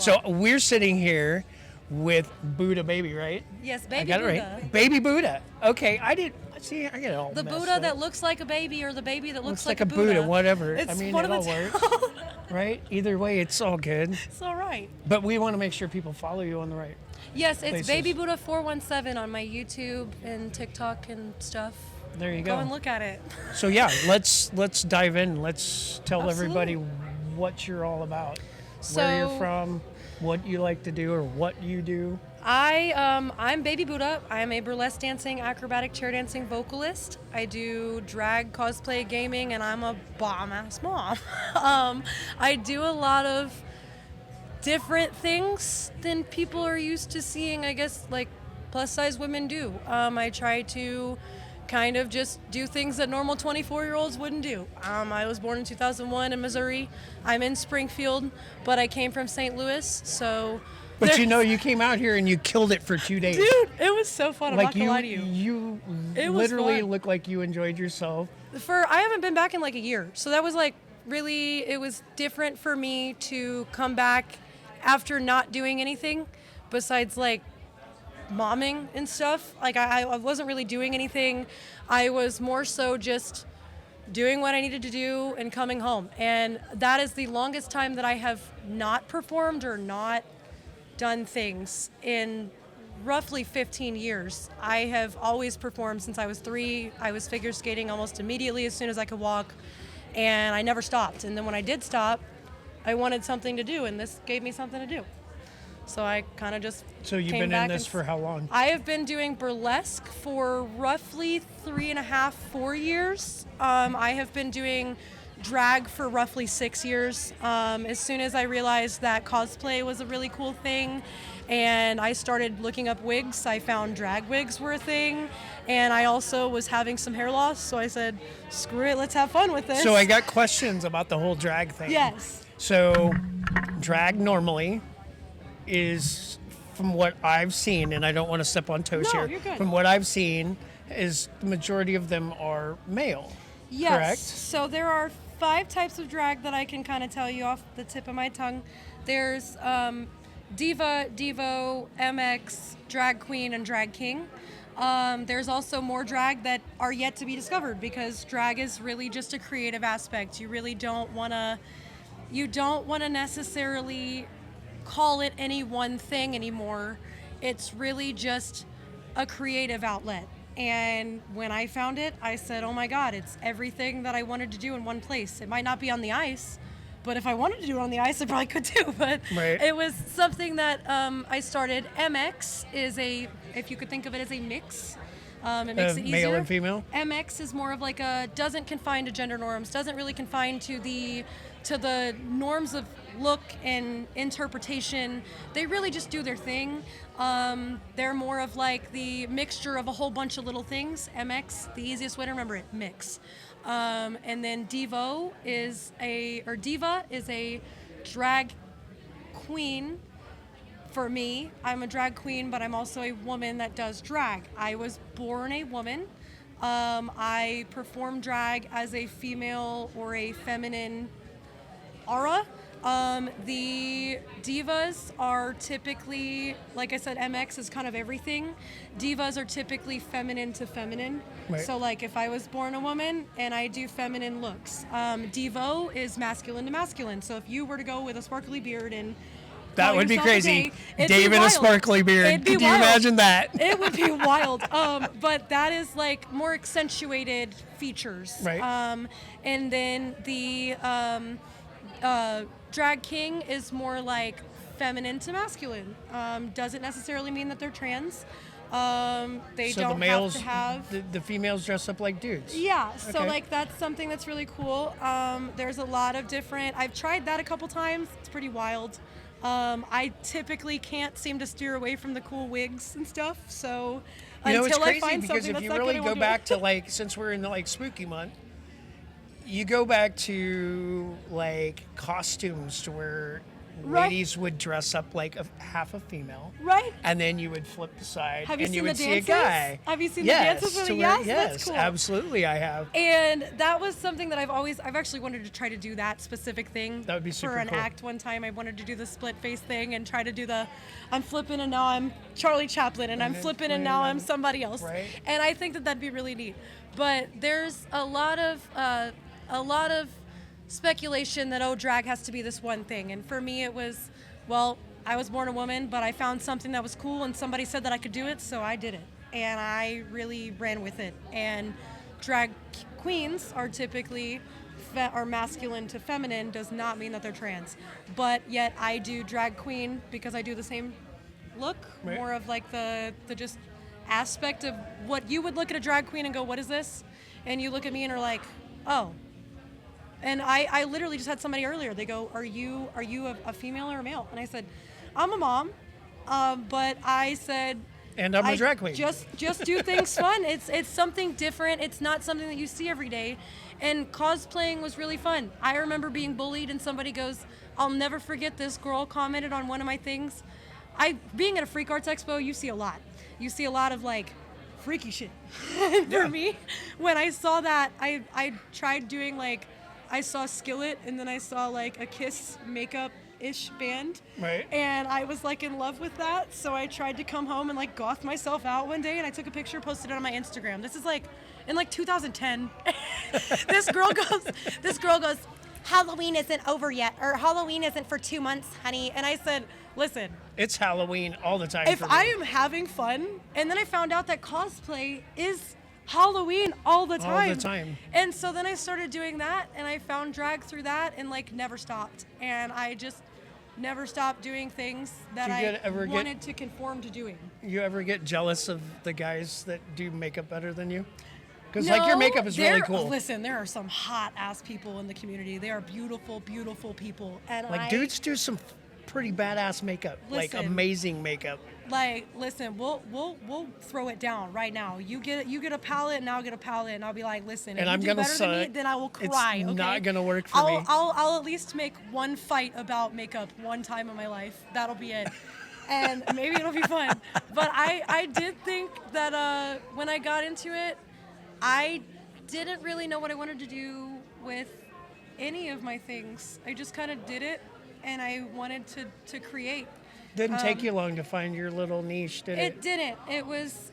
So we're sitting here with Buddha Baby, right? Yes, Baby I got Buddha. it right. Baby Buddha. Okay, I get it all The messed Buddha up. that looks like a baby, or the baby that looks like a Buddha, whatever. It's I mean, one it of all the works, right? Either way, it's all good. It's all right. But we want to make sure people follow you on the right. Yes, it's places. Baby Buddha 417 on my YouTube and TikTok and stuff. There you go. Go and look at it. So yeah, let's dive in. Let's tell Absolutely. everybody what you're all about, So, where you're from, what you like to do, or what you do. I'm Baby Buddha. I'm a burlesque dancing, acrobatic chair dancing vocalist. I do drag, cosplay, gaming, and I'm a bomb-ass mom. I do a lot of different things than people are used to seeing, I guess, like plus-size women do. I try to kind of just do things that normal 24-year-olds wouldn't do. I was born in 2001 in Missouri. I'm in Springfield, but I came from St. Louis, so... But you came out here and you killed it for 2 days. Dude, it was so fun. I'm not gonna lie to you. You It was literally fun. look like you enjoyed yourself. I haven't been back in like a year, so that was like really, it was different for me to come back after not doing anything besides like momming and stuff. Like I wasn't really doing anything. I was more so just doing what I needed to do and coming home. And that is the longest time that I have not performed or not done things in roughly 15 years. I have always performed since I was 3. I was figure skating almost immediately as soon as I could walk, and I never stopped. And then when I did stop, I wanted something to do, and this gave me something to do. So I kind of just So you've came been back in this and for how long? I have been doing burlesque for roughly 3.5, 4 years. I have been doing drag for roughly 6 years. As soon as I realized that cosplay was a really cool thing, and I started looking up wigs, I found drag wigs were a thing, and I also was having some hair loss, so I said, screw it, let's have fun with this. So I got questions about the whole drag thing. Yes. So drag normally is, from what I've seen, and I don't want to step on toes No, here, you're good. from what I've seen, is the majority of them are male. Yes. Correct? So there are 5 types of drag that I can kind of tell you off the tip of my tongue. There's Diva, Devo, MX, Drag Queen, and Drag King. There's also more drag that are yet to be discovered, because drag is really just a creative aspect. You really don't want to necessarily call it any one thing anymore. It's really just a creative outlet. And when I found it, I said, oh my God, it's everything that I wanted to do in one place. It might not be on the ice, but if I wanted to do it on the ice, I probably could too. But Right. It was something that I started. MX is if you could think of it as a mix. It makes it easier. Male and female? MX is more of like doesn't confine to gender norms, doesn't really confine to the norms of look and interpretation. They really just do their thing. They're more of like the mixture of a whole bunch of little things. MX, the easiest way to remember it, mix. And then Diva is a drag queen. For me, I'm a drag queen, but I'm also a woman that does drag. I was born a woman. I perform drag as a female or a feminine aura. The divas are typically, like I said, MX is kind of everything. Divas are typically feminine to feminine. Right. So like if I was born a woman and I do feminine looks. Devo is masculine to masculine. So if you were to go with a sparkly beard and That call would be yourself a crazy. gay, it'd Dave be in a wild. sparkly beard. It'd be Could you wild. imagine that? It would be wild. But that is like more accentuated features. Right. And then the drag king is more like feminine to masculine. Doesn't necessarily mean that they're trans. They So don't the males, have to have. the females dress up like dudes. Yeah, so Okay. like that's something that's really cool. There's a lot of different. I've tried that a couple times. It's pretty wild. I typically can't seem to steer away from the cool wigs and stuff. So You know, it's until crazy I find because something if that's you not really good, I go won't do back it. to like, since we're in the like spooky month, you go back to like costumes to where Right. ladies would dress up like half a female. Right. And then you would flip the side Have you and seen you would the see a dances? guy. Have you seen Yes, the dances? to Yes, where- that's cool. Absolutely I have. And that was something that I've actually wanted to try to do that specific thing. That would be super for an cool. act one time. I wanted to do the split face thing and try to do I'm flipping and now I'm Charlie Chaplin and I'm flipping and now I'm somebody else. Right. And I think that that'd be really neat. But there's a lot of speculation that drag has to be this one thing. And for me it was, well, I was born a woman, but I found something that was cool and somebody said that I could do it, so I did it. And I really ran with it. And drag queens are typically are masculine to feminine, does not mean that they're trans. But yet I do drag queen because I do the same look, Right. more of like the just aspect of what you would look at a drag queen and go, what is this? And you look at me and are like, oh. And I literally just had somebody earlier, they go, are you a female or a male? And I said, I'm a mom, but I said, And I'm a drag queen. Just do things fun. It's something different. It's not something that you see every day. And cosplaying was really fun. I remember being bullied and somebody goes, I'll never forget this girl commented on one of my things. Being at a Freak Arts Expo, you see a lot. You see a lot of like freaky shit. For me, when I saw that, I tried doing like, I saw Skillet and then I saw like a Kiss makeup-ish band. Right. And I was like in love with that. So I tried to come home and like goth myself out one day and I took a picture, posted it on my Instagram. This is like in like 2010. This girl goes, Halloween isn't over yet, or Halloween isn't for 2 months, honey. And I said, listen, It's Halloween all the time. if for me. I am having fun, and then I found out that cosplay is Halloween all the time. All the time. And so then I started doing that, and I found drag through that, and like never stopped. And I just never stopped doing things that ever I get- wanted to conform to doing. You ever get jealous of the guys that do makeup better than you? Because like your makeup is really cool. Listen, there are some hot ass people in the community. They are beautiful, beautiful people. And Like dudes do some pretty badass makeup, like Listen. amazing makeup. Like, listen, we'll throw it down right now. You get a palette, and I'll get a palette, and I'll be like, listen, And if I'm you do gonna better than me, suck. then I will It's cry. Okay? not gonna work for me. I'll at least make one fight about makeup one time in my life. That'll be it. And maybe it'll be fun. But I did think that when I got into it, I didn't really know what I wanted to do with any of my things. I just kind of did it, and I wanted to create. Didn't take you long to find your little niche, did it? It didn't. It was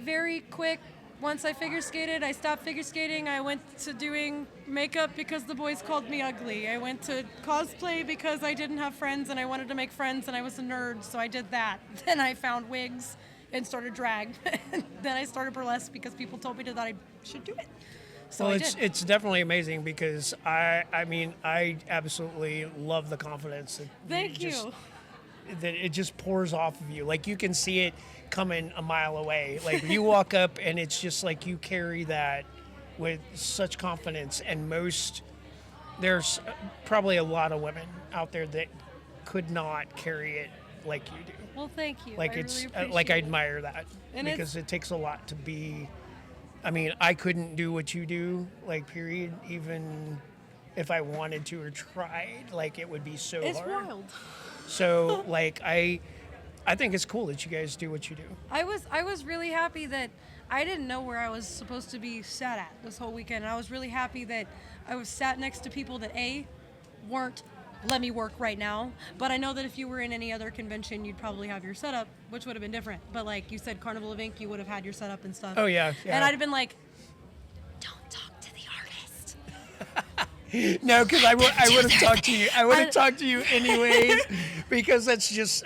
very quick. Once I figure skated, I stopped figure skating. I went to doing makeup because the boys called me ugly. I went to cosplay because I didn't have friends and I wanted to make friends and I was a nerd, so I did that. Then I found wigs and started drag. Then I started burlesque because people told me that I should do it. So Well, I did. it's definitely amazing because I absolutely love the confidence that Thank you. that it just pours off of you. Like you can see it coming a mile away. Like you walk up and it's just like you carry that with such confidence. And there's probably a lot of women out there that could not carry it like you do. Well, thank you. Like I it's really like I appreciate it. admire that And because it takes a lot to be. I mean, I couldn't do what you do, like period, even if I wanted to or tried. Like it would be so It's hard. wild. So like I think it's cool that you guys do what you do. I was really happy that I didn't know where I was supposed to be sat at this whole weekend. And I was really happy that I was sat next to people that weren't let me work right now. But I know that if you were in any other convention, you'd probably have your setup, which would have been different. But like you said, Carnival of Ink, you would have had your setup and stuff. Oh yeah. And I'd have been like, don't talk to the artist. No, because I would have talked to you. I would have talked to you anyways, because that's just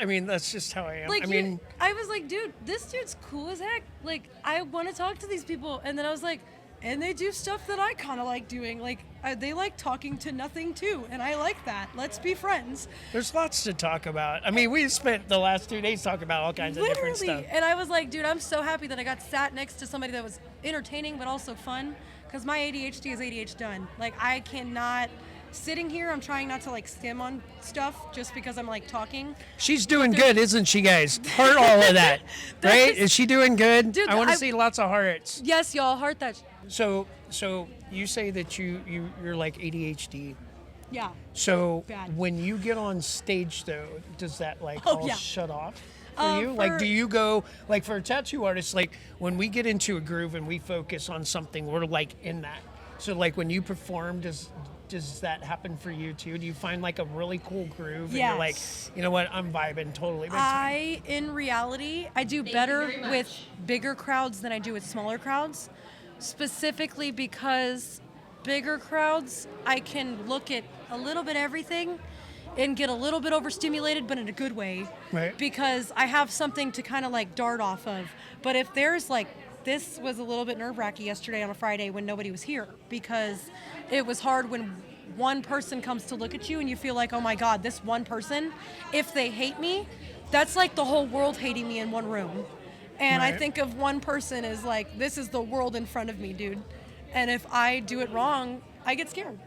how I am. Like I mean, I was like, dude, this dude's cool as heck. Like, I want to talk to these people. And then I was like, and they do stuff that I kind of like doing. Like, they like talking to nothing too, and I like that. Let's be friends. there's lots to talk about. I mean, we spent the last 2 days talking about all kinds of different stuff. And I was like, dude, I'm so happy that I got sat next to somebody that was entertaining but also fun, because my ADHD is ADHD done. Like, I cannot. Sitting here, I'm trying not to like skim on stuff just because I'm like talking. She's doing good, isn't she, guys? Heart all of that, right? Is she doing good? Dude, I want to see lots of hearts. Yes, y'all, heart that. So you say that you're like ADHD. Yeah. So Bad. when you get on stage, though, does that like Oh, all yeah. shut off for you? Like, do you go like for a tattoo artist? Like when we get into a groove and we focus on something, we're like in that. So like when you perform, does that happen for you too? Do you find like a really cool groove and you're like, Yes. you know what, I'm vibing totally? big time? In reality, I do better with bigger crowds than I do with smaller crowds, specifically because bigger crowds, I can look at a little bit everything and get a little bit overstimulated, but in a good way. Right. Because I have something to kind of like dart off of. But if there's like, this was a little bit nerve-wracking yesterday on a Friday when nobody was here, because it was hard when one person comes to look at you and you feel like, oh my God, this one person, if they hate me, that's like the whole world hating me in one room. And I Right. think of one person as like, this is the world in front of me, dude. And if I do it wrong, I get scared.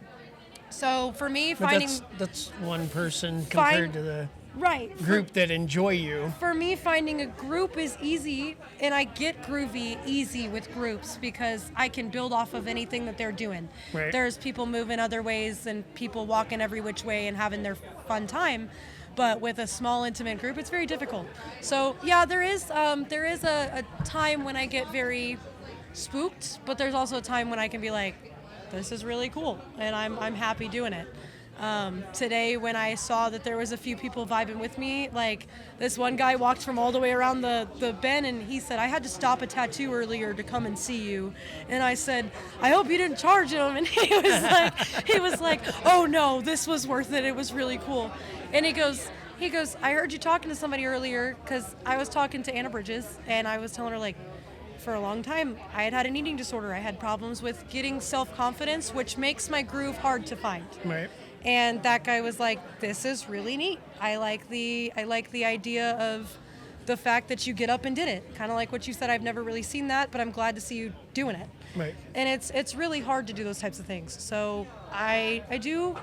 So for me, But finding that's one person compared to the right group that enjoy you. For me, finding a group is easy, and I get groovy easy with groups because I can build off of anything that they're doing. Right. There's people moving other ways and people walking every which way and having their fun time. But with a small, intimate group, it's very difficult. So yeah, there is a time when I get very spooked, but there's also a time when I can be like, this is really cool, and I'm happy doing it. Today, when I saw that there was a few people vibing with me, like this one guy walked from all the way around the bend, and he said, I had to stop a tattoo earlier to come and see you. And I said, I hope you didn't charge him. And he was like, oh no, this was worth it. It was really cool. And he goes, I heard you talking to somebody earlier, because I was talking to Anna Bridges, and I was telling her, like, for a long time, I had an eating disorder. I had problems with getting self-confidence, which makes my groove hard to find. Right. And that guy was like, this is really neat. I like the idea of the fact that you get up and did it. Kind of like what you said, I've never really seen that, but I'm glad to see you doing it. Right. And it's really hard to do those types of things. So I do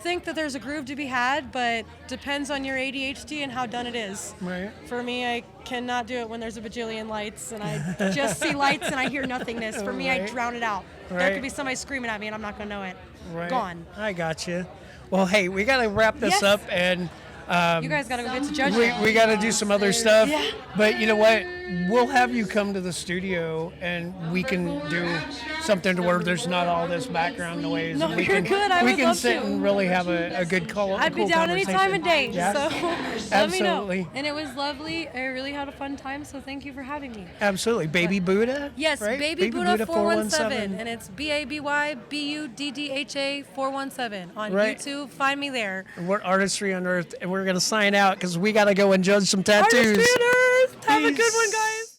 think that there's a groove to be had, but depends on your ADHD and how done it is. Right. For me, I cannot do it when there's a bajillion lights and I just see lights and I hear nothingness. For me, I Right. drown it out. There Right. could be somebody screaming at me and I'm not going to know it. Right. Gone. I got you. Well, hey, we got to wrap this Yes. up, and You guys got to go get to judging. we got to do some other stuff. Yeah. But you know what? We'll have you come to the studio, and we can do something to where there's not all this background noise. No, and we you're can, good. I we would can love sit to. and really have a good call. I'd be cool down any time of day. Yeah. So let me Absolutely. know. And it was lovely. I really had a fun time. So thank you for having me. Absolutely. Baby Buddha? Yes, right? Baby Buddha 417, and it's BABYBUDDHA 417 on Right. YouTube. Find me there. We're Artistry Unearthed, and we're going to sign out because we got to go and judge some tattoos. Artist Unearthed. Have a good Peace. one, guys.